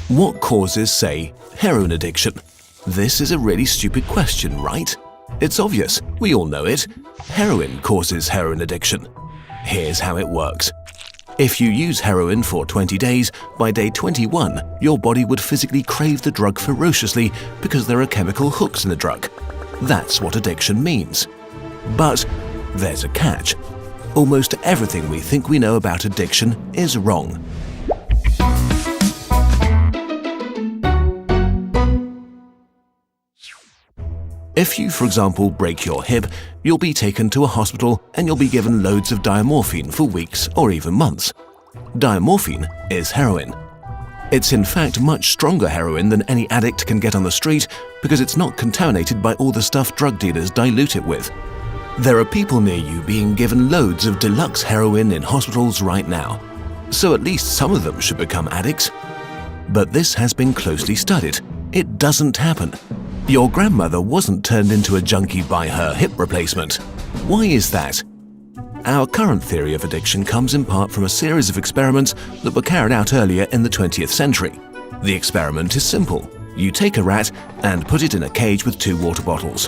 What causes, say, heroin addiction? This is a really stupid question, right? It's obvious, we all know it. Heroin causes heroin addiction. Here's how it works. If you use heroin for 20 days, by day 21, your body would physically crave the drug ferociously because there are chemical hooks in the drug. That's what addiction means. But there's a catch. Almost everything we think we know about addiction is wrong. If you, for example, break your hip, you'll be taken to a hospital and you'll be given loads of diamorphine for weeks or even months. Diamorphine is heroin. It's in fact much stronger heroin than any addict can get on the street because it's not contaminated by all the stuff drug dealers dilute it with. There are people near you being given loads of deluxe heroin in hospitals right now, so at least some of them should become addicts. But this has been closely studied. It doesn't happen. Your grandmother wasn't turned into a junkie by her hip replacement. Why is that? Our current theory of addiction comes in part from a series of experiments that were carried out earlier in the 20th century. The experiment is simple. You take a rat and put it in a cage with 2 water bottles.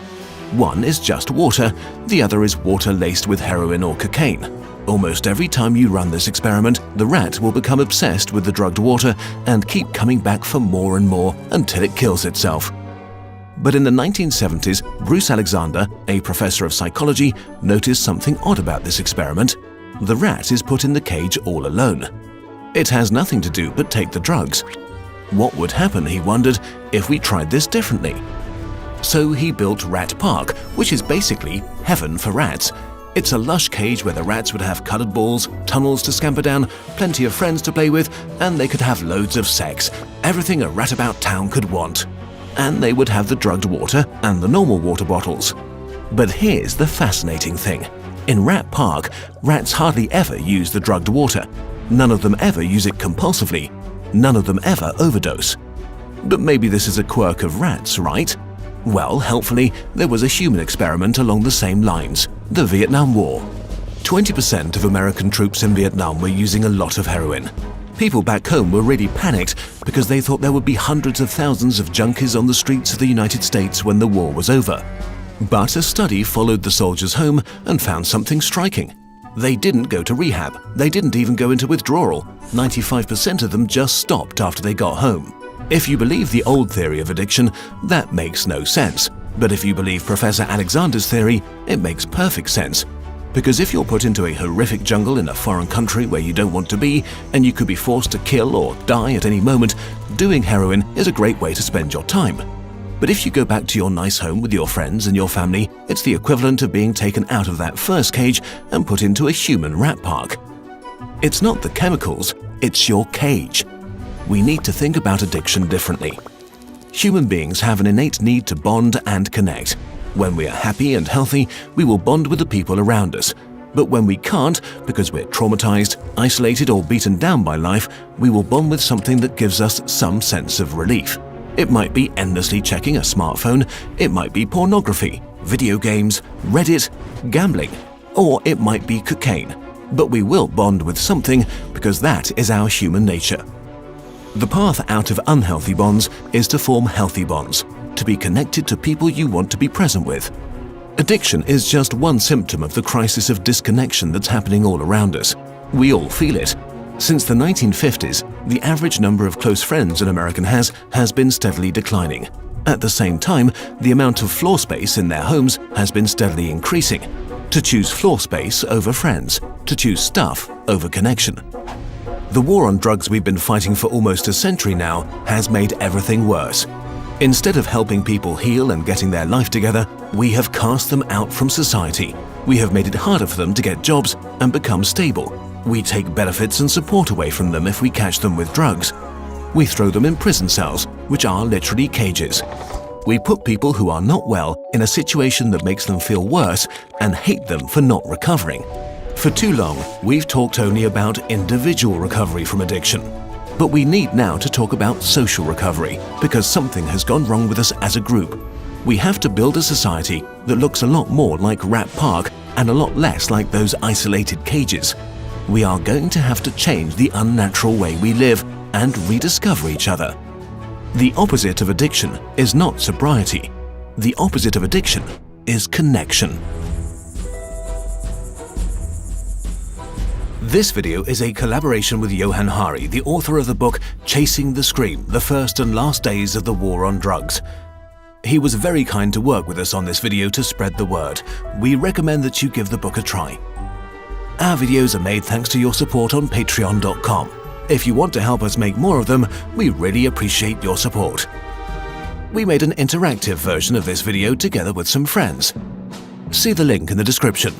One is just water, the other is water laced with heroin or cocaine. Almost every time you run this experiment, the rat will become obsessed with the drugged water and keep coming back for more and more until it kills itself. But in the 1970s, Bruce Alexander, a professor of psychology, noticed something odd about this experiment. The rat is put in the cage all alone. It has nothing to do but take the drugs. What would happen, he wondered, if we tried this differently? So he built Rat Park, which is basically heaven for rats. It's a lush cage where the rats would have colored balls, tunnels to scamper down, plenty of friends to play with, and they could have loads of sex. Everything a rat about town could want. And they would have the drugged water and the normal water bottles. But here's the fascinating thing. In Rat Park, rats hardly ever use the drugged water. None of them ever use it compulsively. None of them ever overdose. But maybe this is a quirk of rats, right? Well, helpfully, there was a human experiment along the same lines, the Vietnam War. 20% of American troops in Vietnam were using a lot of heroin. People back home were really panicked because they thought there would be hundreds of thousands of junkies on the streets of the United States when the war was over. But a study followed the soldiers home and found something striking. They didn't go to rehab. They didn't even go into withdrawal. 95% of them just stopped after they got home. If you believe the old theory of addiction, that makes no sense. But if you believe Professor Alexander's theory, it makes perfect sense. Because if you're put into a horrific jungle in a foreign country where you don't want to be, and you could be forced to kill or die at any moment, doing heroin is a great way to spend your time. But if you go back to your nice home with your friends and your family, it's the equivalent of being taken out of that first cage and put into a human rat park. It's not the chemicals, it's your cage. We need to think about addiction differently. Human beings have an innate need to bond and connect. When we are happy and healthy, we will bond with the people around us. But when we can't, because we're traumatized, isolated or beaten down by life, we will bond with something that gives us some sense of relief. It might be endlessly checking a smartphone, it might be pornography, video games, Reddit, gambling, or it might be cocaine. But we will bond with something because that is our human nature. The path out of unhealthy bonds is to form healthy bonds, to be connected to people you want to be present with. Addiction is just one symptom of the crisis of disconnection that's happening all around us. We all feel it. Since the 1950s, the average number of close friends an American has been steadily declining. At the same time, the amount of floor space in their homes has been steadily increasing. To choose floor space over friends, to choose stuff over connection. The war on drugs we've been fighting for almost a century now has made everything worse. Instead of helping people heal and getting their life together, we have cast them out from society. We have made it harder for them to get jobs and become stable. We take benefits and support away from them if we catch them with drugs. We throw them in prison cells, which are literally cages. We put people who are not well in a situation that makes them feel worse and hate them for not recovering. For too long, we've talked only about individual recovery from addiction. But we need now to talk about social recovery because something has gone wrong with us as a group. We have to build a society that looks a lot more like Rat Park and a lot less like those isolated cages. We are going to have to change the unnatural way we live and rediscover each other. The opposite of addiction is not sobriety. The opposite of addiction is connection. This video is a collaboration with Johann Hari, the author of the book Chasing the Scream: The First and Last Days of the War on Drugs. He was very kind to work with us on this video to spread the word. We recommend that you give the book a try. Our videos are made thanks to your support on patreon.com. If you want to help us make more of them, we really appreciate your support. We made an interactive version of this video together with some friends. See the link in the description.